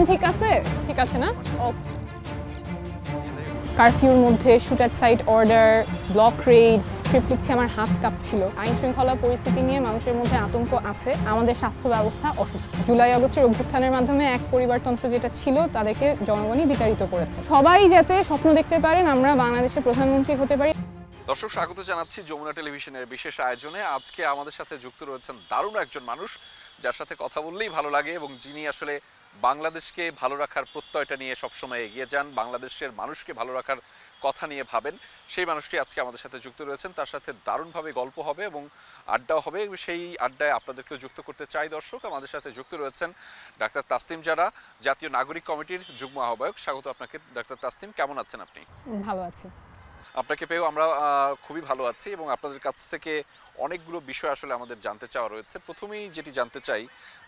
ঠিক আছে? ঠিক আছে না? কারফিউর মধ্যে shoot at sight order, block raid, script লিখছি, আমার হাত কাঁপছিল। আইন শৃঙ্খলা পরিস্থিতি নিয়ে মানুষের মধ্যে আতঙ্ক আছে, আমাদের স্বাস্থ্য ব্যবস্থা অসুস্থ। জুলাই আগস্টের অভ্যুত্থানের মাধ্যমে এক পরিবারতন্ত্র যেটা ছিল তাদেরকে জনগণই বিতাড়িত করেছে। সবাই যাতে স্বপ্ন দেখতে পারেন আমরা বাংলাদেশের প্রধানমন্ত্রী হতে পারি। দর্শক, স্বাগত জানাচ্ছি যমুনা টেলিভিশনের বিশেষ আয়োজনে। আজকে আমাদের সাথে যুক্ত রয়েছেন দারুণ একজন মানুষ, যার সাথে কথা বললেই ভালো লাগে এবং যিনি আসলে বাংলাদেশকে ভালো রাখার প্রত্যয়টা নিয়ে সবসময় এগিয়ে যান, বাংলাদেশের মানুষকে ভালো রাখার কথা নিয়ে ভাবেন। সেই মানুষটি আজকে আমাদের সাথে যুক্ত রয়েছেন, তার সাথে দারুণভাবে গল্প হবে এবং আড্ডাও হবে। সেই আড্ডায় আপনাদেরকেও যুক্ত করতে চাই। দর্শক, আমাদের সাথে যুক্ত রয়েছেন ডাক্তার তাসনিম জারা, জাতীয় নাগরিক কমিটির যুগ্ম আহ্বায়ক। স্বাগত আপনাকে ডাক্তার তাসনিম, কেমন আছেন আপনি? ভালো আছি। আপনাকে পেয়েও আমরা খুবই ভালো আছি এবং আপনাদের কাছ থেকে অনেকগুলো বিষয় আসলে আমাদের জানতে চাওয়া রয়েছে। প্রথমেই যেটি জানতে চাই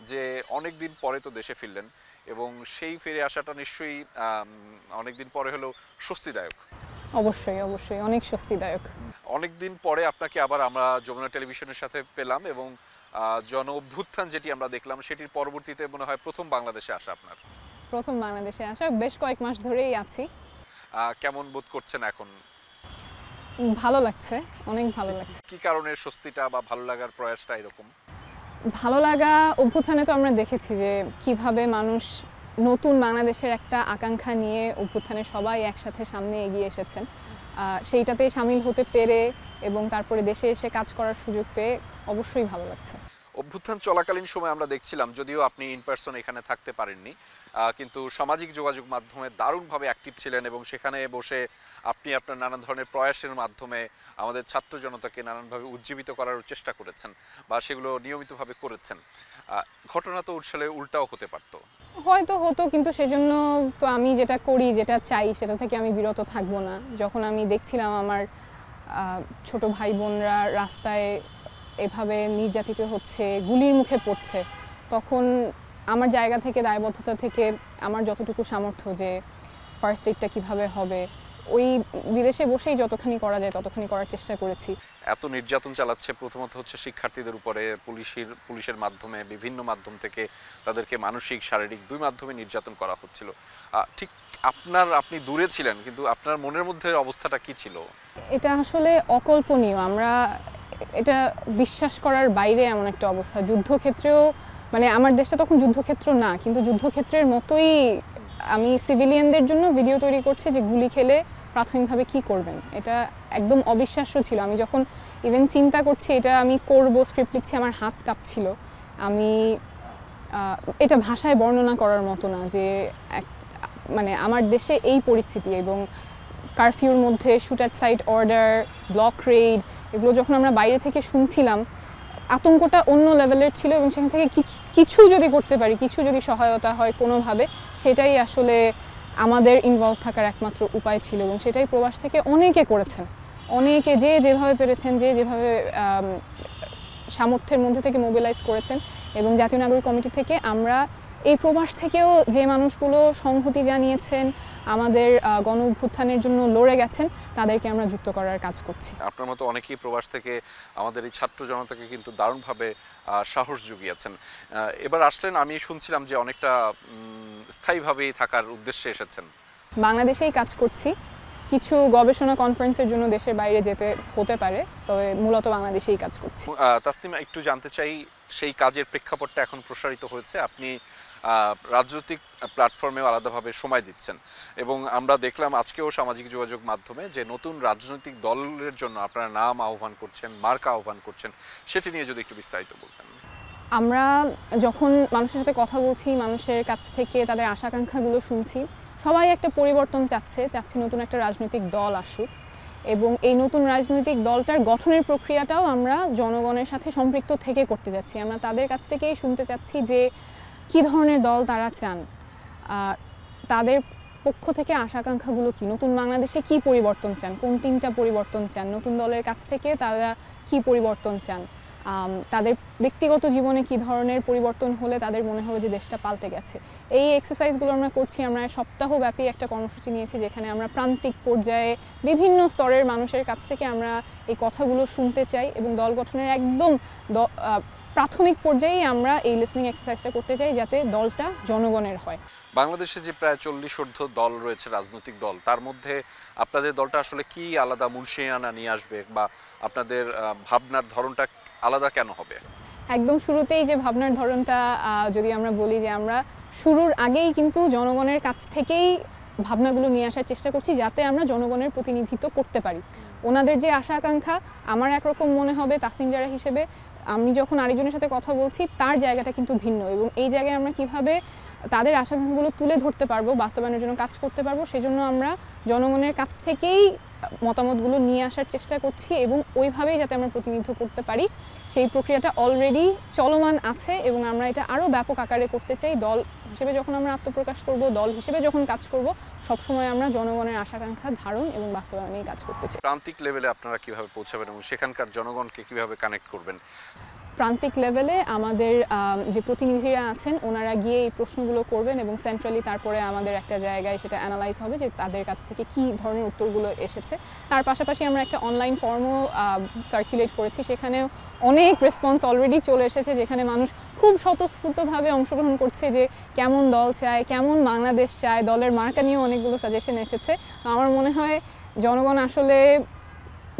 যে অনেক দিন পরে তো দেশে ফিরলেন এবং সেই ফিরে আসাটা নিশ্চয়ই অনেক দিন পরে হলেও স্বস্তিদায়ক। অবশ্যই অবশ্যই অনেক স্বস্তিদায়ক। অনেক দিন পরে আপনাকে আবার আমরা যমুনা টেলিভিশনের সাথে পেলাম এবং জন অভ্যুত্থান যেটি আমরা দেখলাম সেটির পরবর্তীতে মনে হয় প্রথম বাংলাদেশে আসা আপনার। প্রথম বাংলাদেশে আসা, বেশ কয়েক মাস ধরেই আছি। কেমন বোধ করছেন এখন? ভালো লাগছে, অনেক ভালো লাগছে। কি কারণে স্বস্তিটা বা ভালো লাগার প্রয়াসটা এরকম? ভালো লাগা, অভ্যুত্থানে তো আমরা দেখেছি যে কিভাবে মানুষ নতুন বাংলাদেশের একটা আকাঙ্ক্ষা নিয়ে অভ্যুত্থানে সবাই একসাথে সামনে এগিয়ে এসেছেন। সেইটাতে সামিল হতে পেরে এবং তারপরে দেশে এসে কাজ করার সুযোগ পেয়ে অবশ্যই ভালো লাগছে। অভ্যুত্থান চলাকালীন সময় আমরা দেখছিলাম, যদিও আপনি ইন পারসন এখানে থাকতে পারেননি, কিন্তু সামাজিক যোগাযোগ মাধ্যমে দারুণভাবে অ্যাক্টিভ ছিলেন এবং সেখানে বসে আপনি আপনার নানা ধরনের প্রয়াসের মাধ্যমে আমাদের ছাত্র জনতাকে নানানভাবে উজ্জীবিত করার চেষ্টা করেছেন বা সেগুলো নিয়মিতভাবে করেছেন। ঘটনা তো আসলে উল্টাও হতে পারত, হয়তো হতো, কিন্তু সেজন্য তো আমি যেটা করি, যেটা চাই, সেটা থেকে আমি বিরত থাকবো না। যখন আমি দেখছিলাম আমার ছোট ভাই বোনরা রাস্তায় এভাবে নির্যাতিত হচ্ছে, গুলির মুখে পড়ছে, তখন আমার জায়গা থেকে, দায়বদ্ধতা থেকে আমার যতটুকু সামর্থ্য যে ফার্স্ট এইডটা কীভাবে হবে, ওই বিদেশে বসেই যতখানি করা যায় ততখানি করার চেষ্টা করেছি। এত নির্যাতন চালাচ্ছে, প্রথমত হচ্ছে শিক্ষার্থীদের উপরে পুলিশের মাধ্যমে, বিভিন্ন মাধ্যম থেকে তাদেরকে মানসিক শারীরিক দুই মাধ্যমে নির্যাতন করা হচ্ছিল। ঠিক আপনি দূরে ছিলেন, কিন্তু আপনার মনের মধ্যে অবস্থাটা কি ছিল? এটা আসলে অকল্পনীয়। আমরা এটা বিশ্বাস করার বাইরে এমন একটা অবস্থা। যুদ্ধক্ষেত্রেও, মানে আমার দেশটা তখন যুদ্ধক্ষেত্র না, কিন্তু যুদ্ধক্ষেত্রের মতোই আমি সিভিলিয়ানদের জন্য ভিডিও তৈরি করছি যে গুলি খেলে প্রাথমিকভাবে কি করবেন। এটা একদম অবিশ্বাস্য ছিল। আমি যখন ইভেন চিন্তা করছি এটা আমি করব, স্ক্রিপ্ট লিখছি, আমার হাত কাঁপছিল। আমি এটা ভাষায় বর্ণনা করার মতো না যে মানে আমার দেশে এই পরিস্থিতি এবং কারফিউর মধ্যে shoot at sight order, block raid, এগুলো যখন আমরা বাইরে থেকে শুনছিলাম, আতঙ্কটা অন্য লেভেলের ছিল এবং সেখান থেকে কিছু যদি করতে পারি, কিছু যদি সহায়তা হয় কোনোভাবে, সেটাই আসলে আমাদের ইনভলভ থাকার একমাত্র উপায় ছিল এবং সেটাই প্রবাস থেকে অনেকে করেছেন। অনেকে যে যেভাবে পেরেছেন, যে যেভাবে সামর্থ্যের মধ্যে থেকে মোবিলাইজ করেছেন। এবং জাতীয় নাগরিক কমিটি থেকে আমরা এই প্রবাস থেকেও যে মানুষগুলো সংহতি জানিয়েছেন, আমাদের গণ অভ্যুত্থানের জন্য লড়ে গেছেন, তাদেরকে আমরা যুক্ত করার কাজ করছি। আপনার মতো অনেকেই প্রবাস থেকে আমাদের এই ছাত্র জনতাকে কিন্তু দারুণভাবে সাহস জুগিয়েছেন। এবার আসলেন, আমি শুনছিলাম যে অনেকটা স্থায়ীভাবেই থাকার উদ্দেশ্যে এসেছেন। বাংলাদেশেই কাজ করছি, কিছু গবেষণা কনফারেন্সের জন্য দেশের বাইরে যেতে হতে পারে, তবে মূলত বাংলাদেশেই কাজ করছি। তাসনিম, একটু জানতে চাই, সেই কাজের প্রেক্ষাপটটা এখন প্রসারিত হয়েছে, আপনি রাজনৈতিক প্ল্যাটফর্মেও আলাদাভাবে সময় দিচ্ছেন এবং আমরা দেখলাম আজকেও সামাজিক যোগাযোগ মাধ্যমে যে নতুন রাজনৈতিক দলের জন্য আপনারা নাম আহ্বান করছেন, মার্কা আহ্বান করছেন, সেটি নিয়ে যদি একটু বিস্তারিত বলতেন। আমরা যখন মানুষের সাথে কথা বলছি, মানুষের কাছ থেকে তাদের আশা-আকাঙ্ক্ষাগুলো শুনছি, সবাই একটা পরিবর্তন চাচ্ছে নতুন একটা রাজনৈতিক দল আসুক এবং এই নতুন রাজনৈতিক দলটার গঠনের প্রক্রিয়াটাও আমরা জনগণের সাথে সম্পৃক্ত থেকে করতে যাচ্ছি। আমরা তাদের কাছ থেকেই শুনতে চাচ্ছি যে কী ধরনের দল তারা চান, তাদের পক্ষ থেকে আশা-আকাঙ্ক্ষাগুলো কী, নতুন বাংলাদেশে কী পরিবর্তন চান, কোন তিনটা পরিবর্তন চান, নতুন দলের কাছ থেকে তারা কী পরিবর্তন চান, তাদের ব্যক্তিগত জীবনে কী ধরনের পরিবর্তন হলে তাদের মনে হবে যে দেশটা পাল্টে গেছে। এই এক্সারসাইজগুলো আমরা করছি। আমরা সপ্তাহব্যাপী একটা কর্মসূচি নিয়েছি যেখানে আমরা প্রান্তিক পর্যায়ে বিভিন্ন স্তরের মানুষের কাছ থেকে আমরা এই কথাগুলো শুনতে চাই এবং দল গঠনের একদম প্রাথমিক পর্যায়েই আমরা এই লিসনিং এক্সারসাইজটা করতে চাই যাতে দলটা জনগণের হয়। বাংলাদেশে যে প্রায় 40 দল রয়েছে রাজনৈতিক দল, তার মধ্যে আপনাদের দলটা আসলে কি আলাদা মুনশিয়ানা নিয়ে আসবে, বা আপনাদের ভাবনার ধরনটা আলাদা কেন হবে? একদম শুরুতেই যে ভাবনার ধরনটা যদি আমরা বলি যে আমরা শুরুর আগেই কিন্তু জনগণের কাছ থেকেই ভাবনাগুলো নিয়ে আসার চেষ্টা করছি যাতে আমরা জনগণের প্রতিনিধিত্ব করতে পারি। ওনাদের যে আশা আকাঙ্ক্ষা আমার একরকম মনে হবে, তাসনিম জারা হিসেবে আমি যখন আরেকজনের সাথে কথা বলছি তার জায়গাটা কিন্তু ভিন্ন, এবং এই জায়গায় আমরা কিভাবে তাদের আশা আকাঙ্ক্ষাগুলো তুলে ধরতে পারবো, বাস্তবায়নের জন্য কাজ করতে পারবো, সেজন্য আমরা জনগণের কাছ থেকেই মতামতগুলো নিয়ে আসার চেষ্টা করছি এবং ওইভাবেই যাতে আমরা প্রতিনিধিত্ব করতে পারি সেই প্রক্রিয়াটা অলরেডি চলমান আছে এবং আমরা এটা আরও ব্যাপক আকারে করতে চাই। দল হিসেবে যখন আমরা আত্মপ্রকাশ করব, দল হিসেবে যখন কাজ করব, সবসময় আমরা জনগণের আশা-আকাঙ্ক্ষা ধারণ এবং বাস্তবায়নেই কাজ করতে চাই। প্রান্তিক লেভেলে আপনারা কিভাবে পৌঁছাবেন এবং সেখানকার জনগণকে কিভাবে কানেক্ট করবেন? প্রান্তিক লেভেলে আমাদের যে প্রতিনিধিরা আছেন ওনারা গিয়ে এই প্রশ্নগুলো করবেন এবং সেন্ট্রালি তারপরে আমাদের একটা জায়গায় সেটা অ্যানালাইজ হবে যে তাদের কাছ থেকে কী ধরনের উত্তরগুলো এসেছে। তার পাশাপাশি আমরা একটা অনলাইন ফর্মও সার্কুলেট করেছি, সেখানেও অনেক রেসপন্স অলরেডি চলে এসেছে, যেখানে মানুষ খুব স্বতঃস্ফূর্তভাবে অংশগ্রহণ করছে যে কেমন দল চায়, কেমন বাংলাদেশ চায়, দলের মার্কা নিয়েও অনেকগুলো সাজেশন এসেছে। আমার মনে হয় জনগণ আসলে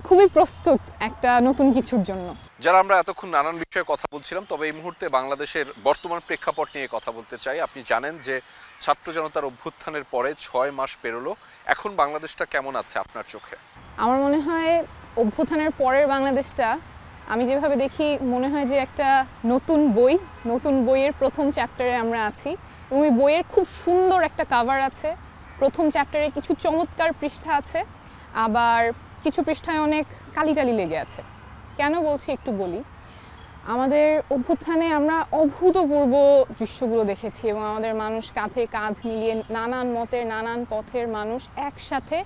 খুবই প্রস্তুত একটা নতুন কিছুর জন্য। যারা আমরা এতক্ষণ নানান বিষয়ে কথা বলছিলাম, তবে এই মুহূর্তে বাংলাদেশের বর্তমান প্রেক্ষাপট নিয়ে কথা বলতে চাই। আপনি জানেন যে ছাত্র জনতার অভ্যুত্থানের পরে 6 মাস পেরোলো, এখন বাংলাদেশটা কেমন আছে আপনার চোখে? আমার মনে হয় অভ্যুত্থানের পরের বাংলাদেশটা আমি যেভাবে দেখি মনে হয় যে একটা নতুন বইয়ের প্রথম চ্যাপ্টারে আমরা আছি এবং ওই বইয়ের খুব সুন্দর একটা কাভার আছে। প্রথম চ্যাপ্টারে কিছু চমৎকার পৃষ্ঠা আছে, আবার কিছু পৃষ্ঠায় অনেক কালিটালি লেগে আছে। কেন বলছি একটু বলি। আমাদের অভ্যুত্থানে আমরা অভূতপূর্ব দৃশ্যগুলো দেখেছি এবং আমাদের মানুষ কাঁধে কাঁধ মিলিয়ে নানান মতের নানান পথের মানুষ একসাথে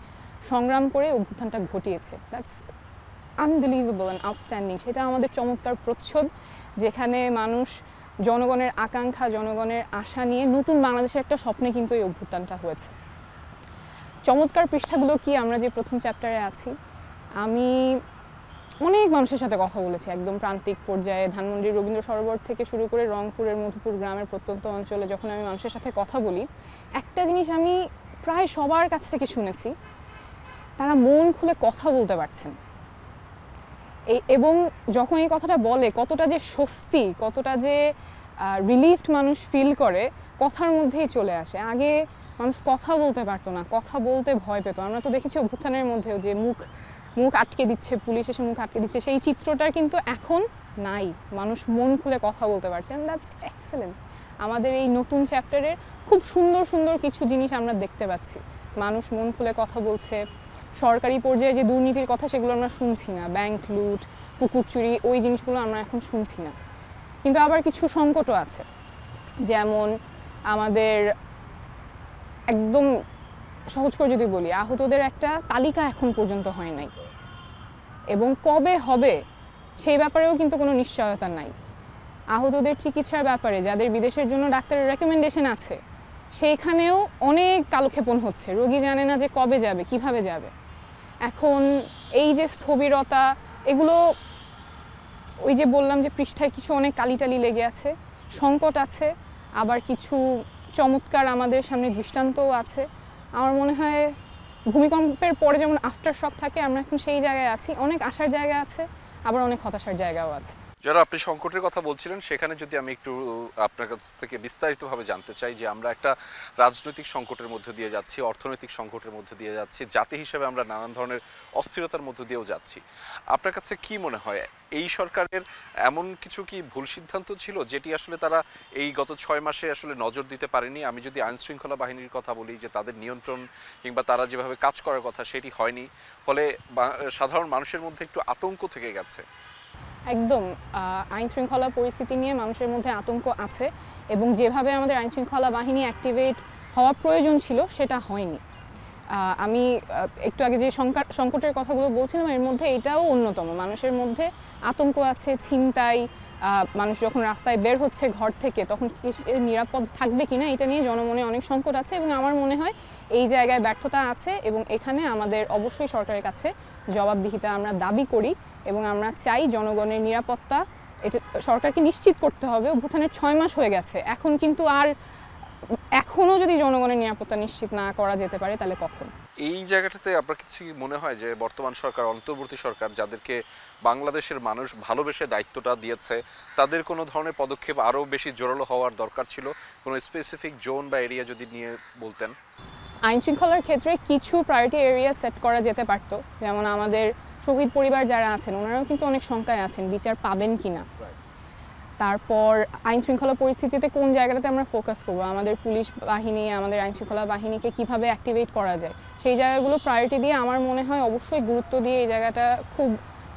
সংগ্রাম করে অভ্যুত্থানটা ঘটিয়েছে। That's unbelievable and outstanding. সেটা আমাদের চমৎকার প্রচ্ছদ, যেখানে মানুষ জনগণের আকাঙ্ক্ষা, জনগণের আশা নিয়ে নতুন বাংলাদেশের একটা স্বপ্নে কিন্তু এই অভ্যুত্থানটা হয়েছে। চমৎকার পৃষ্ঠাগুলো কি, আমরা যে প্রথম চ্যাপ্টারে আছি, আমি অনেক মানুষের সাথে কথা বলেছি একদম প্রান্তিক পর্যায়ে, ধানমন্ডির রবীন্দ্র সরোবর থেকে শুরু করে রংপুরের মধুপুর গ্রামের প্রত্যন্ত অঞ্চলে যখন আমি মানুষের সাথে কথা বলি, একটা জিনিস আমি প্রায় সবার কাছ থেকে শুনেছি, তারা মন খুলে কথা বলতে পারছেন। এবং যখন এই কথাটা বলে কতটা যে স্বস্তি, কতটা যে রিলিফড মানুষ ফিল করে, কথার মধ্যেই চলে আসে। আগে মানুষ কথা বলতে পারতো না, কথা বলতে ভয় পেত। আমরা তো দেখেছি অভ্যুত্থানের মধ্যেও যে মুখ আটকে দিচ্ছে, পুলিশ এসে মুখ আটকে দিচ্ছে, সেই চিত্রটার কিন্তু এখন নাই। মানুষ মন খুলে কথা বলতে পারছেন। That's excellent. আমাদের এই নতুন চ্যাপ্টারের খুব সুন্দর কিছু জিনিস আমরা দেখতে পাচ্ছি। মানুষ মন খুলে কথা বলছে। সরকারি পর্যায়ে যে দুর্নীতির কথা সেগুলো আমরা শুনছি না, ব্যাংক লুট, পুকুর চুরি, ওই জিনিসগুলো আমরা এখন শুনছি না। কিন্তু আবার কিছু সংকটও আছে, যেমন আমাদের একদম সহজ করে যদি বলি, আহতদের একটা তালিকা এখন পর্যন্ত হয় নাই এবং কবে হবে সেই ব্যাপারেও কিন্তু কোনো নিশ্চয়তা নাই। আহতদের চিকিৎসার ব্যাপারে যাদের বিদেশের জন্য ডাক্তারের রেকমেন্ডেশন আছে, সেইখানেও অনেক কালক্ষেপণ হচ্ছে। রোগী জানে না যে কবে যাবে, কিভাবে যাবে। এখন এই যে স্থবিরতা, এগুলো ওই যে বললাম যে পৃষ্ঠায় কিছু অনেক কালিটালি লেগে আছে, সংকট আছে, আবার কিছু চমৎকার আমাদের সামনে দৃষ্টান্তও আছে। আমার মনে হয় ভূমিকম্পের পরে যেমন আফটার শক থাকে, আমরা এখন সেই জায়গায় আছি। অনেক আশার জায়গা আছে, আবার অনেক হতাশার জায়গাও আছে। যারা আপনি সংকটের কথা বলছিলেন, সেখানে যদি আমি একটু আপনার কাছ থেকে বিস্তারিতভাবে জানতে চাই যে আমরা একটা রাজনৈতিক সংকটের মধ্যে দিয়ে যাচ্ছি, অর্থনৈতিক সংকটের মধ্যে দিয়ে যাচ্ছি, জাতি হিসেবে আমরা নানান ধরনের অস্থিরতার মধ্যে দিয়েও যাচ্ছি। আপনার কাছে কি মনে হয়, এই সরকারের এমন কিছু কি ভুল সিদ্ধান্ত ছিল যেটি আসলে তারা এই গত 6 মাসে আসলে নজর দিতে পারেনি? আমি যদি আইন শৃঙ্খলা বাহিনীর কথা বলি, যে তাদের নিয়ন্ত্রণ কিংবা তারা যেভাবে কাজ করার কথা সেটি হয়নি, ফলে সাধারণ মানুষের মধ্যে একটু আতঙ্ক থেকে গেছে। একদম আইন শৃঙ্খলা পরিস্থিতি নিয়ে মানুষের মধ্যে আতঙ্ক আছে এবং যেভাবে আমাদের আইন শৃঙ্খলা বাহিনী অ্যাক্টিভেট হওয়া প্রয়োজন ছিল সেটা হয়নি। আমি একটু আগে যে সংকটের কথাগুলো বলছিলাম, এর মধ্যে এটাও অন্যতম। মানুষের মধ্যে আতঙ্ক আছে, ছিনতাই, মানুষ যখন রাস্তায় বের হচ্ছে ঘর থেকে তখন কি নিরাপদ থাকবে কিনা, এটা নিয়ে জনমনে অনেক সংকট আছে এবং আমার মনে হয় এই জায়গায় ব্যর্থতা আছে এবং এখানে আমাদের অবশ্যই সরকারের কাছে জবাবদিহিতা আমরা দাবি করি এবং আমরা চাই জনগণের নিরাপত্তা এটা সরকারকে নিশ্চিত করতে হবে। অভ্যুত্থানের 6 মাস হয়ে গেছে, এখন কিন্তু আর এখনও যদি জনগণের নিরাপত্তা নিশ্চিত না করা যেতে পারে তাহলে কখন? এই জায়গাটাতে আপনার কিছু মনে হয় যে বর্তমান সরকার, অন্তর্বর্তী সরকার যাদেরকে বাংলাদেশের মানুষ ভালোবেসে দায়িত্বটা দিয়েছে, তাদের কোনো ধরনের পদক্ষেপ আরও বেশি জোরালো হওয়ার দরকার ছিল? কোনো স্পেসিফিক জোন বা এরিয়া যদি নিয়ে বলতেন। আইন শৃঙ্খলার ক্ষেত্রে কিছু প্রায়োরিটি এরিয়া সেট করা যেতে পারত, যেমন আমাদের শহীদ পরিবার যারা আছেন ওনারাও কিন্তু অনেক শঙ্কায় আছেন বিচার পাবেন কিনা। তারপর আইন শৃঙ্খলা পরিস্থিতিতে কোন জায়গাটাতে আমরা ফোকাস করব, আমাদের পুলিশ বাহিনী, আমাদের আইন শৃঙ্খলা বাহিনীকে কিভাবে অ্যাক্টিভেট করা যায়, সেই জায়গাগুলো প্রায়োরিটি দিয়ে আমার মনে হয় অবশ্যই গুরুত্ব দিয়ে এই জায়গাটা খুব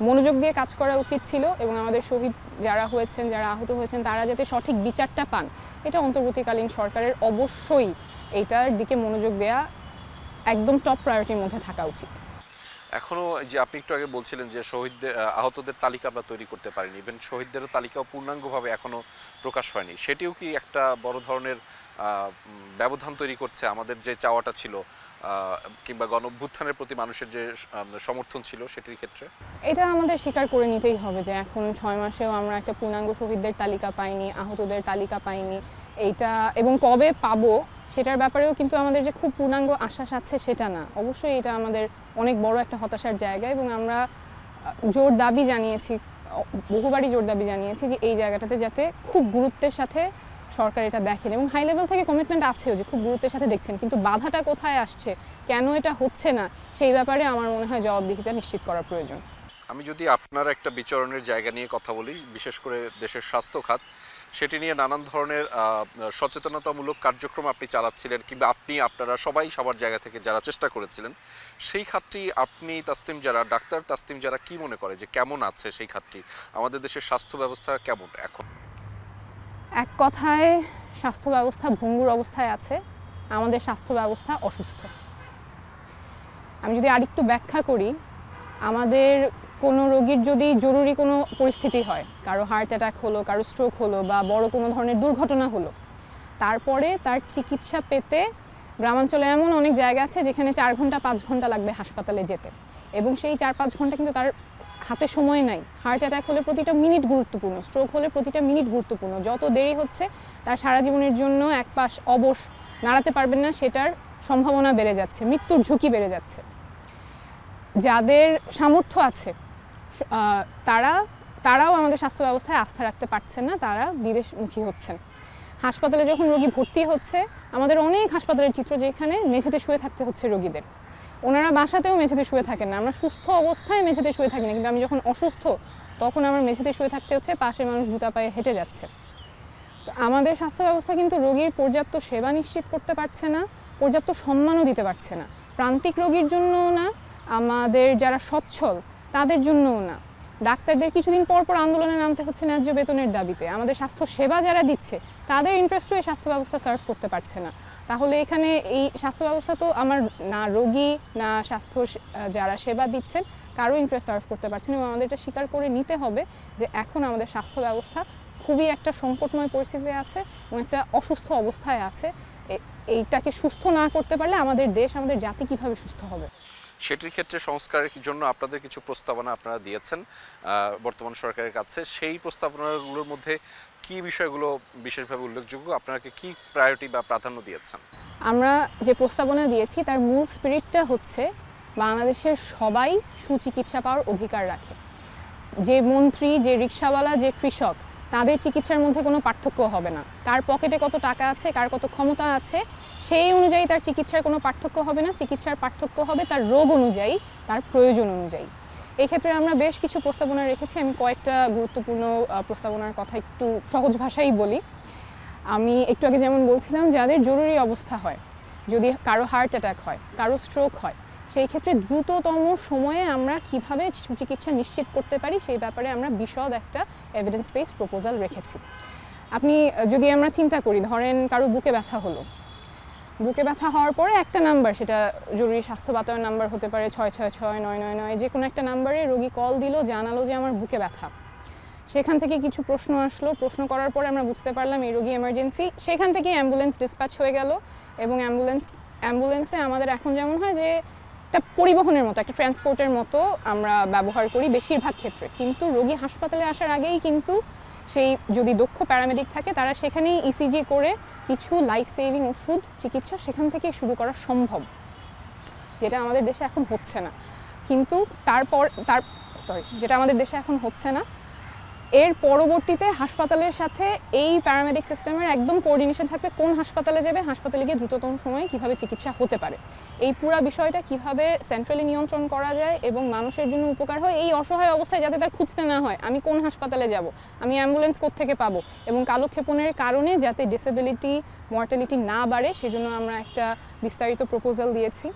মনোযোগ দিয়ে কাজ করা উচিত ছিল। এবং আমাদের শহীদ যারা হয়েছেন, যারা আহত হয়েছেন, তারা যাতে সঠিক বিচারটা পান, এটা অন্তর্বর্তীকালীন সরকারের অবশ্যই এইটার দিকে মনোযোগ দেওয়া একদম টপ প্রায়োরিটির মধ্যে থাকা উচিত। এখনো যে আপনি একটু আগে বলছিলেন যে শহীদদের, আহতদের তালিকা আমরা তৈরি করতে পারিনি, ইভেন শহীদদেরও তালিকাও পূর্ণাঙ্গভাবে এখনো প্রকাশ হয়নি, সেটিও কি একটা বড় ধরনের ব্যবধান তৈরি করছে আমাদের যে চাওয়াটা ছিল কিংবা গণঅভ্যুত্থানের প্রতি মানুষের যে সমর্থন ছিল সেটির ক্ষেত্রে? এটা আমাদের স্বীকার করে নিতেই হবে যে এখন 6 মাসেও আমরা একটা পূর্ণাঙ্গ শহীদদের তালিকা পাইনি, আহতদের তালিকা পাইনি। এইটা এবং কবে পাবো সেটার ব্যাপারেও কিন্তু আমাদের যে খুব পূর্ণাঙ্গ আশ্বাস আছে সেটা না। অবশ্যই এটা আমাদের অনেক বড় একটা হতাশার জায়গা এবং আমরা জোর দাবি জানিয়েছি, বহুবারই জোর দাবি জানিয়েছি যে এই জায়গাটাতে যাতে খুব গুরুত্বের সাথে সরকার এটা দেখেন, এবং হাই লেভেল থেকে কমিটমেন্ট আছেও যে খুব গুরুত্বের সাথে দেখছেন, কিন্তু বাধাটা কোথায় আসছে, কেন এটা হচ্ছে না, সেই ব্যাপারে আমার মনে হয় জবাবদিহিতা নিশ্চিত করা প্রয়োজন। আমি যদি আপনার একটা বিচরণের জায়গা নিয়ে কথা বলি, বিশেষ করে দেশের স্বাস্থ্য খাত, সেটি নিয়ে নানান ধরনের সচেতনতামূলক কার্যক্রম আপনি চালাচ্ছিলেন, কিংবা আপনারা সবাই সবার জায়গা থেকে যারা চেষ্টা করেছিলেন, সেই খাতটি আপনি তাসনিম যারা, ডাক্তার তাসনিম যারা কি মনে করে যে কেমন আছে সেই খাতটি, আমাদের দেশের স্বাস্থ্য ব্যবস্থা কেমন এখন? এক কথায় স্বাস্থ্য ব্যবস্থা ভঙ্গুর অবস্থায় আছে, আমাদের স্বাস্থ্য ব্যবস্থা অসুস্থ। আমি যদি আরেকটু ব্যাখ্যা করি, আমাদের কোনো রোগীর যদি জরুরি কোনো পরিস্থিতি হয়, কারো হার্ট অ্যাটাক হলো, কারো স্ট্রোক হলো বা বড় কোনো ধরনের দুর্ঘটনা হলো, তারপরে তার চিকিৎসা পেতে গ্রামাঞ্চলে এমন অনেক জায়গা আছে যেখানে 4 ঘন্টা 5 ঘন্টা লাগবে হাসপাতালে যেতে, এবং সেই 4-5 ঘন্টা কিন্তু তার হাতে সময় নাই। হার্ট অ্যাটাক হলে প্রতিটা মিনিট গুরুত্বপূর্ণ, স্ট্রোক হলে প্রতিটা মিনিট গুরুত্বপূর্ণ। যত দেরি হচ্ছে তার সারা জীবনের জন্য এক পাশ অবশ, নাড়াতে পারবেন না, সেটার সম্ভাবনা বেড়ে যাচ্ছে, মৃত্যুর ঝুঁকি বেড়ে যাচ্ছে। যাদের সামর্থ্য আছে তারাও আমাদের স্বাস্থ্য ব্যবস্থায় আস্থা রাখতে পারছেন না, তারা বিদেশমুখী হচ্ছেন। হাসপাতালে যখন রোগী ভর্তি হচ্ছে, আমাদের অনেক হাসপাতালের চিত্র যেখানে মেঝেতে শুয়ে থাকতে হচ্ছে রোগীদের, ওনারা বাসাতেও মেঝেতে শুয়ে থাকেন না। আমরা সুস্থ অবস্থায় মেঝেতে শুয়ে থাকি না, কিন্তু আমি যখন অসুস্থ তখন আমার মেঝেতে শুয়ে থাকতে হচ্ছে, পাশের মানুষ জুতা পায়ে হেঁটে যাচ্ছে। তো আমাদের স্বাস্থ্য ব্যবস্থা কিন্তু রোগীর পর্যাপ্ত সেবা নিশ্চিত করতে পারছে না, পর্যাপ্ত সম্মানও দিতে পারছে না। প্রান্তিক রোগীর জন্যও না, আমাদের যারা সচ্ছল তাদের জন্যও না। ডাক্তারদের কিছুদিন পর পর আন্দোলনে নামতে হচ্ছে ন্যায্য বেতনের দাবিতে। আমাদের স্বাস্থ্য সেবা যারা দিচ্ছে তাদের ইন্টারেস্টও এই স্বাস্থ্য ব্যবস্থা সার্ভ করতে পারছে না। তাহলে এখানে এই স্বাস্থ্য ব্যবস্থা তো আমার না রোগী না স্বাস্থ্য যারা সেবা দিচ্ছেন কারো ইন্টারেস্ট সার্ভ করতে পারছেন, এবং আমাদের এটা স্বীকার করে নিতে হবে যে এখন আমাদের স্বাস্থ্য ব্যবস্থা খুবই একটা সংকটময় পরিস্থিতিতে আছে এবং একটা অসুস্থ অবস্থায় আছে। এইটাকে সুস্থ না করতে পারলে আমাদের দেশ, আমাদের জাতি কিভাবে সুস্থ হবে? সেটির ক্ষেত্রে সংস্কারের জন্য আপনাদের কিছু প্রস্তাবনা আপনারা দিয়েছেন বর্তমান সরকারের কাছে। সেই প্রস্তাবনাগুলোর মধ্যে কি বিষয়গুলো বিশেষভাবে উল্লেখযোগ্য, আপনারা কি প্রায়োরিটি বা প্রাধান্য দিয়েছেন? আমরা যে প্রস্তাবনা দিয়েছি তার মূল স্পিরিটটা হচ্ছে বাংলাদেশের সবাই সুচিকিৎসা পাওয়ার অধিকার রাখে। যে মন্ত্রী, যে রিকশাওয়ালা, যে কৃষক, তাদের চিকিৎসার মধ্যে কোনো পার্থক্য হবে না। কার পকেটে কত টাকা আছে, কার কত ক্ষমতা আছে, সেই অনুযায়ী তার চিকিৎসার কোনো পার্থক্য হবে না। চিকিৎসার পার্থক্য হবে তার রোগ অনুযায়ী, তার প্রয়োজন অনুযায়ী। এই ক্ষেত্রে আমরা বেশ কিছু প্রস্তাবনা রেখেছি। আমি কয়েকটা গুরুত্বপূর্ণ প্রস্তাবনার কথা একটু সহজ ভাষায় বলি। আমি একটু আগে যেমন বলছিলাম, যাদের জরুরি অবস্থা হয়, যদি কারো হার্ট অ্যাটাক হয়, কারো স্ট্রোক হয়, সেই ক্ষেত্রে দ্রুততম সময়ে আমরা কিভাবে সুচিকিৎসা নিশ্চিত করতে পারি সেই ব্যাপারে আমরা বিশদ একটা এভিডেন্স বেসড প্রপোজাল রেখেছি। যদি আমরা চিন্তা করি, ধরেন কারো বুকে ব্যথা হলো, বুকে ব্যথা হওয়ার পরে একটা নাম্বার, সেটা জরুরি স্বাস্থ্য বাতায়ন নাম্বার হতে পারে 666-999, যে কোনো একটা নাম্বারে রোগী কল দিল, জানালো যে আমার বুকে ব্যথা। সেখান থেকে কিছু প্রশ্ন আসলো, প্রশ্ন করার পরে আমরা বুঝতে পারলাম এই রোগী এমার্জেন্সি। সেখান থেকে অ্যাম্বুলেন্স ডিসপ্যাচ হয়ে গেল, এবং অ্যাম্বুলেন্সে আমাদের এখন যেমন হয় যে একটা পরিবহনের মতো, একটা ট্রান্সপোর্টের মতো আমরা ব্যবহার করি বেশিরভাগ ক্ষেত্রে। কিন্তু রোগী হাসপাতালে আসার আগেই কিন্তু সেই যদি দক্ষ প্যারামেডিক থাকে তারা সেখানেই ইসিজি করে কিছু লাইফ সেভিং ওষুধ চিকিৎসা সেখান থেকেই শুরু করা সম্ভব, যেটা আমাদের দেশে এখন হচ্ছে না। কিন্তু যেটা আমাদের দেশে এখন হচ্ছে না, এর পরবর্তীতে হাসপাতালের সাথে এই প্যারামেডিক সিস্টেমের একদম কোঅর্ডিনেশন থাকবে, কোন হাসপাতালে যাবে, হাসপাতালে গিয়ে দ্রুততম সময়ে কীভাবে চিকিৎসা হতে পারে, এই পুরো বিষয়টা কিভাবে সেন্ট্রালি নিয়ন্ত্রণ করা যায় এবং মানুষের জন্য উপকার হয় এই অসহায় অবস্থায়, যাতে তার খুঁজতে না হয় আমি কোন হাসপাতালে যাব, আমি অ্যাম্বুলেন্স কোত্থেকে পাবো, এবং কালক্ষেপণের কারণে যাতে ডিসেবিলিটি মর্টালিটি না বাড়ে সেজন্য আমরা একটা বিস্তারিত প্রপোজাল দিয়েছি।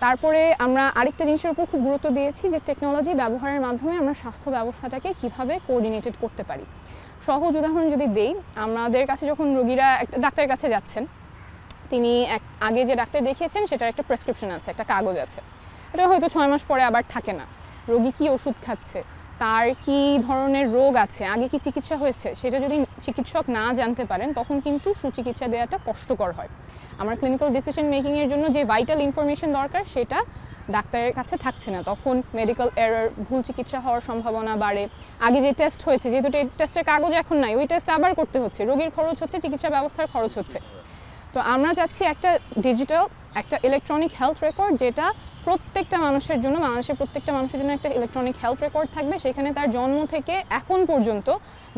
তারপরে আমরা আরেকটা জিনিসের উপর খুব গুরুত্ব দিয়েছি যে টেকনোলজি ব্যবহারের মাধ্যমে আমরা স্বাস্থ্য ব্যবস্থাটাকে কিভাবে কোঅর্ডিনেটেড করতে পারি। সহজ উদাহরণ যদি দেই, আমাদের কাছে যখন রোগীরা একটা ডাক্তারের কাছে যাচ্ছেন, তিনি আগে যে ডাক্তার দেখিয়েছেন সেটার একটা প্রেসক্রিপশন আছে, একটা কাগজ আছে, এটা হয়তো 6 মাস পরে আবার থাকে না। রোগী কি ওষুধ খাচ্ছে, তার কি ধরনের রোগ আছে, আগে কি চিকিৎসা হয়েছে, সেটা যদি চিকিৎসক না জানতে পারেন তখন কিন্তু সুচিকিৎসা দেওয়াটা কষ্টকর হয়। আমার ক্লিনিক্যাল ডিসিশন মেকিংয়ের জন্য যে ভাইটাল ইনফরমেশন দরকার সেটা ডাক্তারের কাছে থাকছে না, তখন মেডিকেল এরর, ভুল চিকিৎসা হওয়ার সম্ভাবনা বাড়ে। আগে যে টেস্ট হয়েছে, যেহেতু টেস্টের কাগজ এখন নাই, ওই টেস্ট আবার করতে হচ্ছে, রোগীর খরচ হচ্ছে, চিকিৎসা ব্যবস্থার খরচ হচ্ছে। তো আমরা চাচ্ছি একটা ডিজিটাল, একটা ইলেকট্রনিক হেলথ রেকর্ড, যেটা প্রত্যেকটা মানুষের জন্য, বাংলাদেশের প্রত্যেকটা মানুষের জন্য একটা ইলেকট্রনিক হেলথ রেকর্ড থাকবে। সেখানে তার জন্ম থেকে এখন পর্যন্ত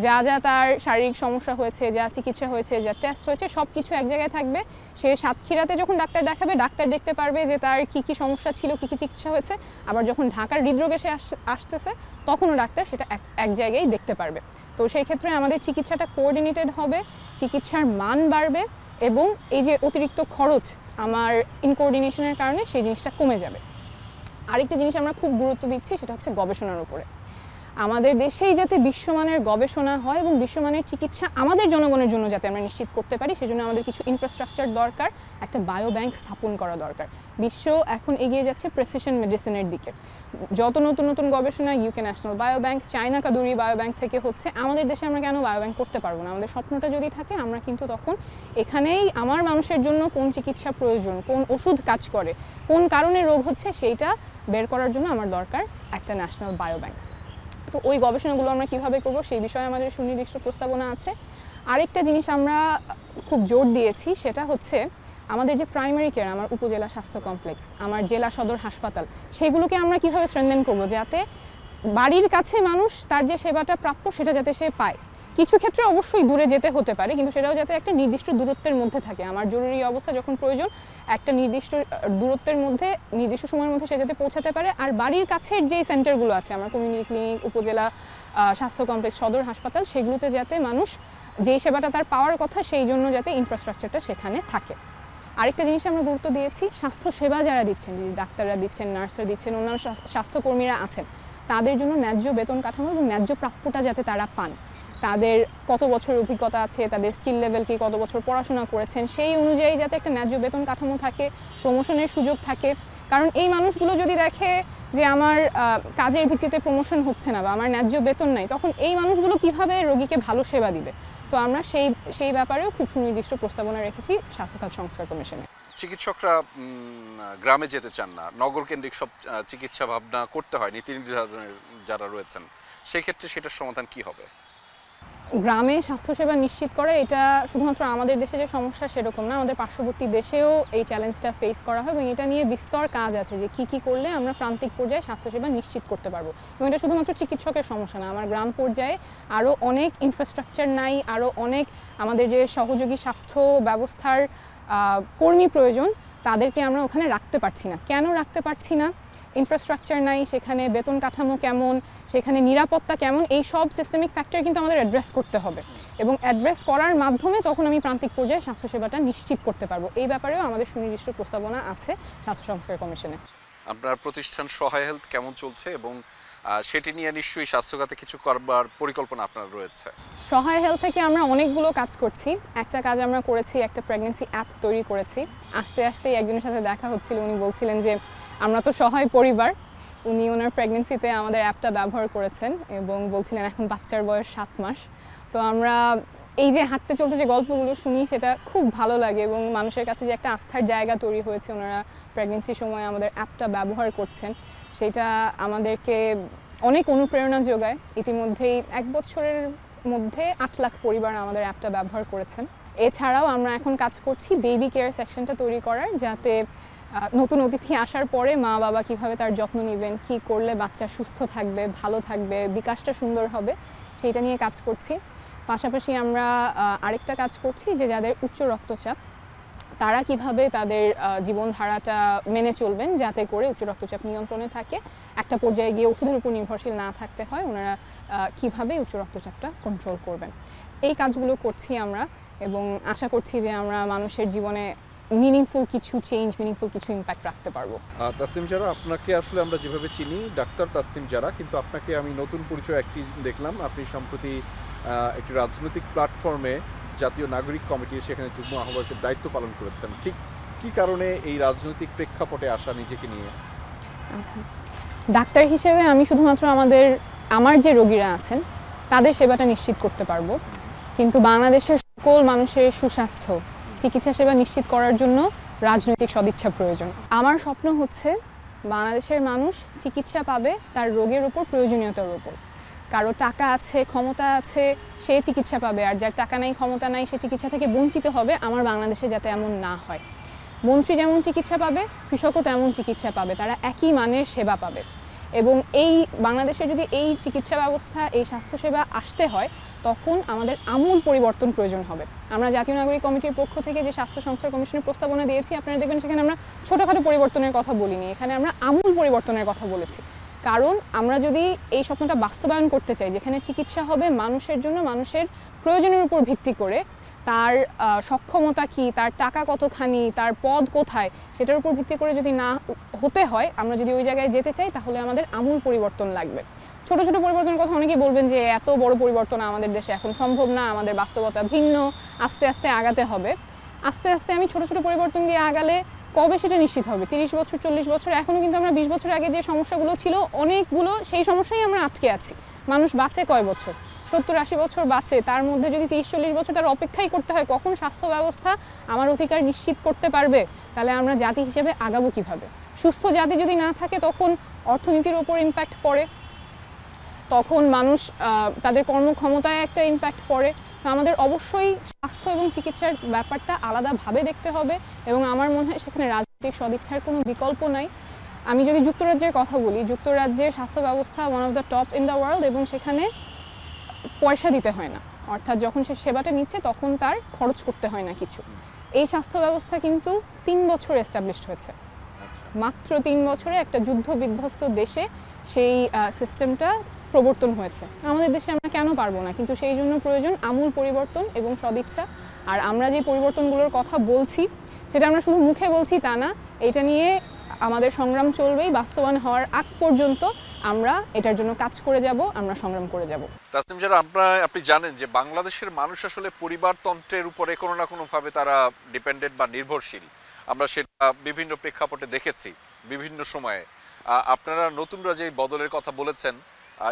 যা যা তার শারীরিক সমস্যা হয়েছে, যা চিকিৎসা হয়েছে, যা টেস্ট হয়েছে, সব কিছু এক জায়গায় থাকবে। সে সাতক্ষীরাতে যখন ডাক্তার দেখাবে, ডাক্তার দেখতে পারবে যে তার কী কী সমস্যা ছিল, কী কী চিকিৎসা হয়েছে। আবার যখন ঢাকার হৃদরোগে সে আসতেছে, তখনও ডাক্তার সেটা এক জায়গায় দেখতে পারবে। তো সেই ক্ষেত্রে আমাদের চিকিৎসাটা কোঅর্ডিনেটেড হবে, চিকিৎসার মান বাড়বে, এবং এই যে অতিরিক্ত খরচ আমার ইনকোঅর্ডিনেশনের কারণে সেই জিনিসটা কমে যাবে। আরেকটা জিনিস আমরা খুব গুরুত্ব দিচ্ছি, সেটা হচ্ছে গবেষণার উপরে। আমাদের দেশেই যাতে বিশ্বমানের গবেষণা হয় এবং বিশ্বমানের চিকিৎসা আমাদের জনগণের জন্য যাতে আমরা নিশ্চিত করতে পারি, সেজন্য আমাদের কিছু ইনফ্রাস্ট্রাকচার দরকার, একটা বায়োব্যাংক স্থাপন করা দরকার। বিশ্ব এখন এগিয়ে যাচ্ছে প্রেসিশন মেডিসিনের দিকে। যত নতুন নতুন গবেষণা ইউকে ন্যাশনাল বায়োব্যাংক, চায়না কাদুরি বায়োব্যাংক থেকে হচ্ছে, আমাদের দেশে আমরা কেন বায়োব্যাংক করতে পারবো না? আমাদের স্বপ্নটা যদি থাকে, আমরা কিন্তু তখন এখানেই আমার মানুষের জন্য কোন চিকিৎসা প্রয়োজন, কোন ওষুধ কাজ করে, কোন কারণে রোগ হচ্ছে, সেইটা বের করার জন্য আমার দরকার একটা ন্যাশনাল বায়োব্যাংক। তো ওই গবেষণাগুলো আমরা কীভাবে করব সেই বিষয়ে আমাদের সুনির্দিষ্ট প্রস্তাবনা আছে। আরেকটা জিনিস আমরা খুব জোর দিয়েছি, সেটা হচ্ছে আমাদের যে প্রাইমারি কেয়ার, আমার উপজেলা স্বাস্থ্য কমপ্লেক্স, আমার জেলা সদর হাসপাতাল, সেগুলোকে আমরা কীভাবে স্ট্রেনথেন করব, যাতে বাড়ির কাছে মানুষ তার যে সেবাটা প্রাপ্য সেটা যাতে সে পায়। কিছু ক্ষেত্রে অবশ্যই দূরে যেতে হতে পারে, কিন্তু সেটাও যাতে একটা নির্দিষ্ট দূরত্বের মধ্যে থাকে। আমার জরুরি অবস্থা যখন প্রয়োজন, একটা নির্দিষ্ট দূরত্বের মধ্যে, নির্দিষ্ট সময়ের মধ্যে সে যাতে পৌঁছাতে পারে। আর বাড়ির কাছের যেই সেন্টারগুলো আছে, আমার কমিউনিটি ক্লিনিক, উপজেলা স্বাস্থ্য কমপ্লেক্স, সদর হাসপাতাল, সেগুলোতে যাতে মানুষ যেই সেবাটা তার পাওয়ার কথা, সেই জন্য যাতে ইনফ্রাস্ট্রাকচারটা সেখানে থাকে। আরেকটা জিনিস আমরা গুরুত্ব দিয়েছি, স্বাস্থ্য সেবা যারা দিচ্ছেন, যে ডাক্তাররা দিচ্ছেন, নার্সরা দিচ্ছেন, অন্যান্য স্বাস্থ্যকর্মীরা আছেন, তাদের জন্য ন্যায্য বেতন কাঠামো এবং ন্যায্য প্রাপ্যটা যাতে তারা পান। তাদের কত বছরের অভিজ্ঞতা আছে, তাদের স্কিল লেভেল কি, কত বছর পড়াশোনা করেছেন, সেই অনুযায়ী যাতে একটা ন্যায্য বেতন কাঠামো থাকে, প্রমোশনের সুযোগ থাকে। কারণ এই মানুষগুলো যদি দেখে যে আমার কাজের ভিত্তিতে প্রমোশন হচ্ছে না বা আমার ন্যায্য বেতন নাই, তখন এই মানুষগুলো কিভাবে রোগীকে ভালো সেবা দিবে? তো আমরা সেই ব্যাপারেও খুব সুনির্দিষ্ট প্রস্তাবনা রেখেছি স্বাস্থ্য খাত সংস্কার কমিশনে। চিকিৎসকরা গ্রামে যেতে চান না, নগর কেন্দ্রিক সব চিকিৎসা ভাবনা করতে হয় নীতি নির্ধারণের যারা রয়েছেন, সেই ক্ষেত্রে সেটার সমাধান কি হবে? গ্রামে স্বাস্থ্যসেবা নিশ্চিত করা, এটা শুধুমাত্র আমাদের দেশে যে সমস্যা সেরকম না, আমাদের পার্শ্ববর্তী দেশেও এই চ্যালেঞ্জটা ফেস করা হয়, এবং এটা নিয়ে বিস্তর কাজ আছে যে কী করলে আমরা প্রান্তিক পর্যায়ে স্বাস্থ্যসেবা নিশ্চিত করতে পারবো। এবং এটা শুধুমাত্র চিকিৎসকের সমস্যা না, আমার গ্রাম পর্যায়ে আরও অনেক ইনফ্রাস্ট্রাকচার নাই, আরও অনেক আমাদের যে সহযোগী স্বাস্থ্য ব্যবস্থার কর্মী প্রয়োজন, তাদেরকে আমরা ওখানে রাখতে পারছি না। কেন রাখতে পারছি না? ইনফ্রাস্ট্রাকচার নাই, সেখানে বেতন কাঠামো কেমন, সেখানে নিরাপত্তা কেমন, এই সব সিস্টেমিক ফ্যাক্টর কিন্তু আমাদের অ্যাড্রেস করতে হবে, এবং অ্যাড্রেস করার মাধ্যমে তখন আমি প্রান্তিক পর্যায়ে স্বাস্থ্যসেবাটা নিশ্চিত করতে পারবো। এই ব্যাপারেও আমাদের সুনির্দিষ্ট প্রস্তাবনা আছে স্বাস্থ্য সংস্কার কমিশনে। আপনার প্রতিষ্ঠান সহায় হেলথ কেমন চলছে, এবং সেটি নিয়ে নিশ্চয়ই স্বাস্থ্যখাতে কিছু করবার পরিকল্পনা আপনার রয়েছে? সহায় হেলথ থেকে আমরা অনেকগুলো কাজ করছি। একটা কাজ আমরা করেছি, একটা প্রেগনেন্সি অ্যাপ তৈরি করেছি। আসতেই একজনের সাথে দেখা হচ্ছিল, উনি বলছিলেন যে আমরা তো সহায় পরিবার। উনি ওনার প্রেগনেন্সিতে আমাদের অ্যাপটা ব্যবহার করেছেন এবং বলছিলেন এখন বাচ্চার বয়স 7 মাস। তো আমরা এই যে হাঁটতে চলতে যে গল্পগুলো শুনি সেটা খুব ভালো লাগে এবং মানুষের কাছে যে একটা আস্থার জায়গা তৈরি হয়েছে, ওনারা প্রেগনেন্সির সময় আমাদের অ্যাপটা ব্যবহার করছেন, সেটা আমাদেরকে অনেক অনুপ্রেরণা যোগায়। ইতিমধ্যেই 1 বছরের মধ্যে 8 লাখ পরিবার আমাদের অ্যাপটা ব্যবহার করেছেন। এছাড়াও আমরা এখন কাজ করছি বেবি কেয়ার সেকশনটা তৈরি করার, যাতে নতুন অতিথি আসার পরে মা বাবা কিভাবে তার যত্ন নেবেন, কি করলে বাচ্চা সুস্থ থাকবে, ভালো থাকবে, বিকাশটা সুন্দর হবে, সেইটা নিয়ে কাজ করছি। পাশাপাশি আমরা আরেকটা কাজ করছি যে যাদের উচ্চ রক্তচাপ তারা কিভাবে তাদের জীবনধারাটা মেনে চলবেন যাতে করে উচ্চ রক্তচাপ নিয়ন্ত্রণে থাকে, একটা পর্যায়ে গিয়ে ওষুধের উপর নির্ভরশীল না থাকতে হয়, ওনারা কিভাবে উচ্চ রক্তচাপটা কন্ট্রোল করবেন। এই কাজগুলো করছি আমরা এবং আশা করছি যে আমরা মানুষের জীবনে মিনিংফুল কিছু চেঞ্জ, মিনিংফুল কিছু ইম্প্যাক্ট রাখতে পারবো। তাসনিম জারা, আপনাকে আসলে আমরা যেভাবে চিনি ডাক্তার তাসনিম জারা, কিন্তু আপনাকে আমি নতুন পরিচয় একটি দেখলাম। আপনি সম্প্রতি একটি রাজনৈতিক প্ল্যাটফর্মে জাতীয় নাগরিক কমিটির সেখানে যুগ্ম আহ্বায়কের দায়িত্ব পালন করেছেন। ঠিক কী কারণে এই রাজনৈতিক প্রেক্ষাপটে আসা নিজেকে নিয়ে? আচ্ছা, ডাক্তার হিসেবে আমি শুধুমাত্র আমার যে রোগীরা আছেন তাদের সেবাটা নিশ্চিত করতে পারবো, কিন্তু বাংলাদেশের সকল মানুষের সুস্বাস্থ্য, চিকিৎসা সেবা নিশ্চিত করার জন্য রাজনৈতিক সদিচ্ছা প্রয়োজন। আমার স্বপ্ন হচ্ছে বাংলাদেশের মানুষ চিকিৎসা পাবে তার রোগের উপর, প্রয়োজনীয়তার উপর। কারো টাকা আছে, ক্ষমতা আছে, সে চিকিৎসা পাবে, আর যার টাকা নাই, ক্ষমতা নাই, সে চিকিৎসা থেকে বঞ্চিত হবে। আমার বাংলাদেশে যাতে এমন না হয়। মন্ত্রী যেমন চিকিৎসা পাবে, কৃষকও তেমন চিকিৎসা পাবে, তারা একই মানের সেবা পাবে। এবং এই বাংলাদেশে যদি এই চিকিৎসা ব্যবস্থা, এই স্বাস্থ্যসেবা আসতে হয়, তখন আমাদের আমূল পরিবর্তন প্রয়োজন হবে। আমরা জাতীয় নাগরিক কমিটির পক্ষ থেকে যে স্বাস্থ্য সংস্কার কমিশনের প্রস্তাবনা দিয়েছি, আপনারা দেখবেন সেখানে আমরা ছোটোখাটো পরিবর্তনের কথা বলিনি, এখানে আমরা আমূল পরিবর্তনের কথা বলেছি। কারণ আমরা যদি এই স্বপ্নটা বাস্তবায়ন করতে চাই, যেখানে চিকিৎসা হবে মানুষের জন্য, মানুষের প্রয়োজনের উপর ভিত্তি করে, তার সক্ষমতা কি, তার টাকা কতখানি, তার পদ কোথায়, সেটার উপর ভিত্তি করে যদি না হতে হয়, আমরা যদি ওই জায়গায় যেতে চাই, তাহলে আমাদের আমূল পরিবর্তন লাগবে। ছোট ছোট পরিবর্তনের কথা অনেকেই বলবেন যে এত বড় পরিবর্তন আমাদের দেশে এখন সম্ভব না, আমাদের বাস্তবতা ভিন্ন, আস্তে আস্তে আগাতে হবে। আস্তে আস্তে আমি ছোট ছোট পরিবর্তন দিয়ে আগালে কবে সেটা নিশ্চিত হবে? 30 বছর, 40 বছর? এখনও কিন্তু আমরা 20 বছর আগে যে সমস্যাগুলো ছিল অনেকগুলো, সেই সমস্যায় আমরা আটকে আছি। মানুষ বাঁচে কয় বছর? 70-80 বছর বাঁচে, তার মধ্যে যদি 30-40 বছর তার অপেক্ষাই করতে হয়, কখন স্বাস্থ্য ব্যবস্থা আমার অধিকার নিশ্চিত করতে পারবে? তাহলে আমরা জাতি হিসেবে আগাবো কিভাবে? সুস্থ জাতি যদি না থাকে, তখন অর্থনীতির ওপর ইম্প্যাক্ট পড়ে, তখন মানুষ তাদের কর্মক্ষমতায় একটা ইম্প্যাক্ট পড়ে। আমাদের অবশ্যই স্বাস্থ্য এবং চিকিৎসার ব্যাপারটা আলাদাভাবে দেখতে হবে এবং আমার মনে হয় সেখানে রাজনৈতিক সদিচ্ছার কোনো বিকল্প নাই। আমি যদি যুক্তরাজ্যের কথা বলি, যুক্তরাজ্যের স্বাস্থ্য ব্যবস্থা one of the top in the world এবং সেখানে পয়সা দিতে হয় না, অর্থাৎ যখন সে সেবাটা নিচ্ছে তখন তার খরচ করতে হয় না কিছু। এই স্বাস্থ্য ব্যবস্থা কিন্তু 3 বছর এস্টাবলিশড হয়েছে, মাত্র 3 বছরে একটা যুদ্ধ বিধ্বস্ত দেশে সেই সিস্টেমটা প্রবর্তন হয়েছে। আমাদের দেশে আমরা কেন পারবো না? কিন্তু সেই জন্য প্রয়োজন আমূল পরিবর্তন এবং সদিচ্ছা। আর আমরা যে পরিবর্তনগুলোর কথা বলছি সেটা আমরা শুধু মুখে বলছি তা না, এটা নিয়ে আমাদের সংগ্রাম চলবেই। বাস্তবায়ন হওয়ার আগ পর্যন্ত আমরা এটার জন্য কাজ করে যাব, আমরা সংগ্রাম করে যাব। তাসনিম জারা, আপনি জানেন যে বাংলাদেশের মানুষ আসলে পরিবারতন্ত্রের উপরে কোনো না কোনোভাবে তারা ডিপেন্ডেন্ট বা নির্ভরশীল। আমরা সেটা বিভিন্ন প্রেক্ষাপটে দেখেছি বিভিন্ন সময়ে। আপনারা নতুনরা যে বদলের কথা বলেছেন,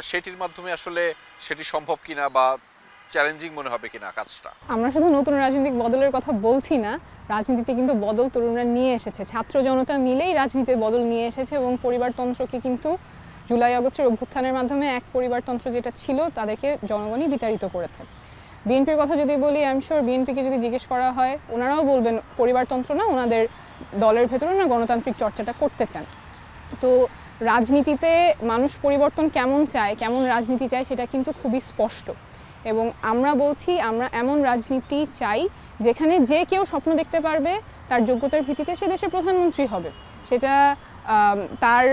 সেটির মাধ্যমে আসলে সেটি সম্ভব কিনা বা চ্যালেঞ্জিং মনে হবে কিনা কাজটা? আমরা শুধু নতুন রাজনৈতিক বদলের কথা বলছি না, রাজনীতিতে কিন্তু বদল তরুণরা নিয়ে এসেছে, ছাত্র জনতা মিলেই রাজনীতিতে বদল নিয়ে এসেছে এবং পরিবারতন্ত্রকে কিন্তু জুলাই আগস্টের অভ্যুত্থানের মাধ্যমে এক পরিবারতন্ত্র যেটা ছিল তাদেরকে জনগণই বিতাড়িত করেছে। বিএনপির কথা যদি বলি, আই এম শিওর বিএনপিকে যদি জিজ্ঞেস করা হয় ওনারাও বলবেন পরিবারতন্ত্র না, ওনাদের দলের ভেতরে না গণতান্ত্রিক চর্চাটা করতে চান। তো রাজনীতিতে মানুষ পরিবর্তন কেমন চায়, কেমন রাজনীতি চায়, সেটা কিন্তু খুবই স্পষ্ট এবং আমরা বলছি আমরা এমন রাজনীতি চাই যেখানে যে কেউ স্বপ্ন দেখতে পারবে তার যোগ্যতার ভিত্তিতে সে দেশের প্রধানমন্ত্রী হবে। সেটা তার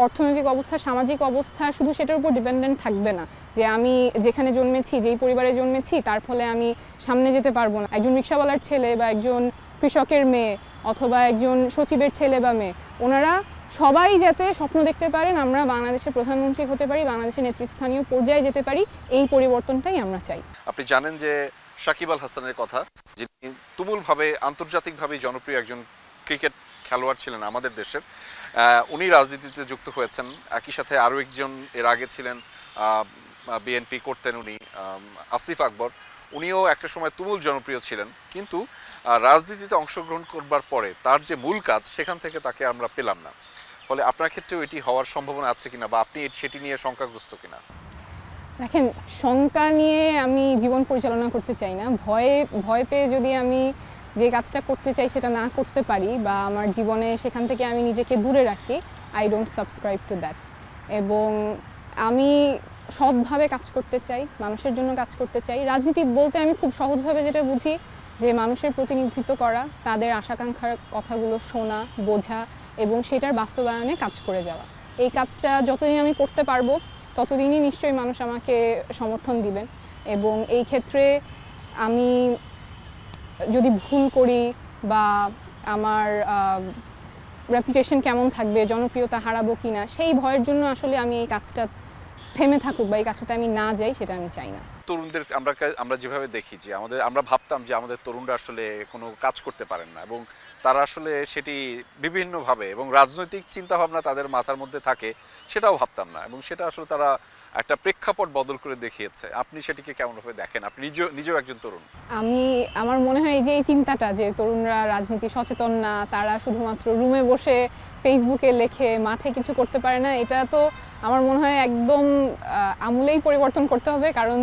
অর্থনৈতিক অবস্থা, সামাজিক অবস্থা শুধু সেটার উপর ডিপেন্ডেন্ট থাকবে না যে আমি যেখানে জন্মেছি, যেই পরিবারে জন্মেছি, তার ফলে আমি সামনে যেতে পারবো না। একজন রিক্সাওয়ালার ছেলে বা একজন কৃষকের মেয়ে অথবা একজন সচিবের ছেলে বা মেয়ে, ওনারা সবাই যাতে স্বপ্ন দেখতে পারেন আমরা বাংলাদেশের প্রধানমন্ত্রী হতে পারি, বাংলাদেশের নেতৃস্থানীয় পর্যায়ে যেতে পারি, এই পরিবর্তনটাই আমরা চাই। আপনি জানেন যে সাকিব আল হাসানের কথা, যিনি তুমুলভাবে আন্তর্জাতিকভাবে জনপ্রিয় একজন ক্রিকেট খেলোয়াড় ছিলেন আমাদের দেশের, উনি রাজনীতিতে যুক্ত হয়েছেন। একই সাথে আরও একজন এর আগে ছিলেন, বিএনপি করতেন উনি, আসিফ আকবর, উনিও একটা সময় তুমুল জনপ্রিয় ছিলেন, কিন্তু রাজনীতিতে অংশগ্রহণ করবার পরে তার যে মূল কাজ সেখান থেকে তাকে আমরা পেলাম না। ফলে আপনার ক্ষেত্রেও এটি হওয়ার সম্ভাবনা আছে কিনা, বা আপনি সেটি নিয়ে শঙ্কাগ্রস্ত কিনা? দেখেন, শঙ্কা নিয়ে আমি জীবন পরিচালনা করতে চাই না। ভয় পেয়ে যদি আমি যে কাজটা করতে চাই সেটা না করতে পারি বা আমার জীবনে সেখান থেকে আমি নিজেকে দূরে রাখি, I don't subscribe to that. এবং আমি সৎভাবে কাজ করতে চাই, মানুষের জন্য কাজ করতে চাই। রাজনীতি বলতে আমি খুব সহজভাবে যেটা বুঝি যে মানুষের প্রতিনিধিত্ব করা, তাদের আশাকাঙ্ক্ষার কথাগুলো শোনা, বোঝা এবং সেটার বাস্তবায়নে কাজ করে যাওয়া। এই কাজটা যতদিন আমি করতে পারবো ততদিনই নিশ্চয়ই মানুষ আমাকে সমর্থন দিবেন। এবং এই ক্ষেত্রে আমি যদি ভুল করি বা আমার রেপুটেশন কেমন থাকবে, জনপ্রিয়তা হারাবো কি না, সেই ভয়ের জন্য আসলে আমি এই কাজটা থেমে থাকুক বা এই কাজটাতে আমি না যাই, সেটা আমি চাই না। তরুণদের আমরা যেভাবে দেখি যে আমরা ভাবতাম যে আমাদের তরুণরা আসলে কোনো কাজ করতে পারেন না, এবং তারা আসলে সেটি বিভিন্নভাবে, এবং রাজনৈতিক চিন্তাভাবনা তাদের মাথার মধ্যে থাকে সেটাও ভাবতাম না, এবং সেটা আসলে তারা একটা প্রেক্ষাপট বদল করে দেখিয়েছে। আপনি সেটিকে কেমনভাবে দেখেন? আপনি নিজেও একজন তরুণ। আমার মনে হয় যে এই চিন্তাটা যে তরুণরা রাজনীতি সচেতন না, তারা শুধুমাত্র রুমে বসে ফেসবুকে লেখে, মাঠে কিছু করতে পারে না, এটা তো আমার মনে হয় একদম আমূলেই পরিবর্তন করতে হবে। কারণ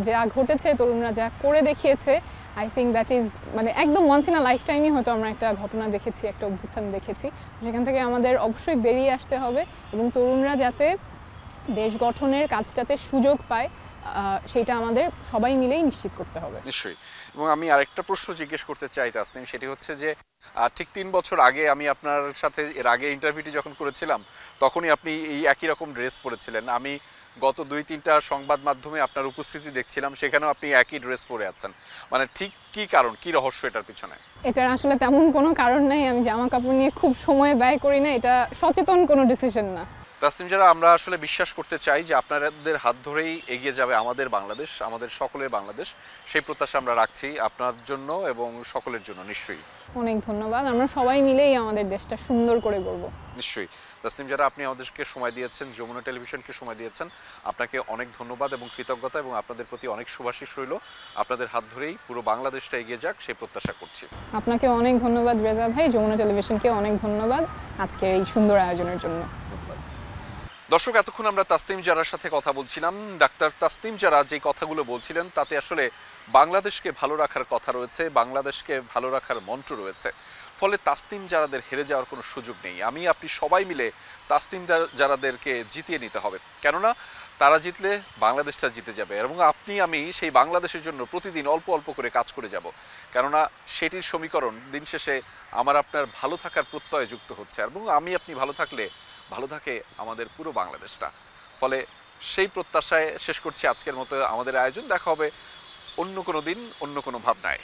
যা ঘটেছে, তরুণরা যা করে দেখিয়েছে, আই থিঙ্ক দ্যাট ইজ মানে একদম ওয়ান্স ইন আ লাইফ টাইমই হয়তো আমরা একটা ঘটনা দেখেছি, একটা অভ্যুত্থান দেখেছি। সেখান থেকে আমাদের অবশ্যই বেরিয়ে আসতে হবে এবং তরুণরা যাতে দেশ গঠনের কাজটাতে সুযোগ পায়, সেটা আমাদের সবাই মিলেই নিশ্চিত করতে হবে। নিশ্চয়ই। এবং আমি আরেকটা প্রশ্ন জিজ্ঞেস করতে চাই তাসনিম, সেটি হচ্ছে যে ঠিক 3 বছর আগে আমি আপনার সাথে এর আগে ইন্টারভিউটি যখন করেছিলাম, তখনই আপনি এই একই রকম ড্রেস পরেছিলেন। আমি গত 2-3টা সংবাদ মাধ্যমে আপনার উপস্থিতি দেখছিলাম, সেখানেও আপনি একই ড্রেস পরে আছেন। মানে ঠিক কি কারণ, কি রহস্য এটার পিছনে? এটার আসলে তেমন কোনো কারণ নাই। আমি জামা কাপড় নিয়ে খুব সময় ব্যয় করি না, এটা সচেতন কোনো ডিসিশন না। তাসনিম যারা, আমরা আসলে বিশ্বাস করতে চাই যে আপনাদের হাত ধরেই এগিয়ে যাবে আমাদের বাংলাদেশ, আমাদের সকলের বাংলাদেশ। সেই প্রত্যাশা আমরা রাখছি আপনার জন্য এবং সকলের জন্য। নিশ্চয়ই। অনেক ধন্যবাদ। আমরা সবাই মিলেই আমাদের দেশটা সুন্দর করে গড়ব। নিশ্চয়ই। তাসনিম যারা, আপনি আমাদেরকে সময় দিয়েছেন, যমুনা টেলিভিশনকে সময় দিয়েছেন, আপনাকে অনেক ধন্যবাদ এবং কৃতজ্ঞতা, এবং আপনাদের প্রতি অনেক শুভাশিস রইল। আপনাদের হাত ধরেই পুরো বাংলাদেশটা এগিয়ে যাক, সেই প্রত্যাশা করছি। আপনাকে অনেক ধন্যবাদ রেজা ভাই, যমুনা টেলিভিশনকে অনেক ধন্যবাদ আজকের এই সুন্দর আয়োজনের জন্য। দর্শক, এতক্ষণ আমরা তাসনিম জারার সাথে কথা বলছিলাম। ডাক্তার তাসনিম জারা যে কথাগুলো বলছিলেন তাতে আসলে বাংলাদেশকে ভালো রাখার কথা রয়েছে, বাংলাদেশকে ভালো রাখার মন্ত্র রয়েছে। ফলে তাসনিম জারাদের হেরে যাওয়ার কোনো সুযোগ নেই। আপনি সবাই মিলে তাসনিম জারাদেরকে জিতিয়ে নিতে হবে, কেননা তারা জিতলে বাংলাদেশটা জিতে যাবে, এবং আমি সেই বাংলাদেশের জন্য প্রতিদিন অল্প অল্প করে কাজ করে যাব, কেননা সেটির সমীকরণ দিন শেষে আমার আপনার ভালো থাকার প্রত্যয়ে যুক্ত হচ্ছে, এবং আপনি ভালো থাকলে ভালো থাকে আমাদের পুরো বাংলাদেশটা। ফলে সেই প্রত্যাশায় শেষ করছি আজকের মতো আমাদের আয়োজন। দেখা হবে অন্য কোনো দিন, অন্য কোনো ভাবনায়।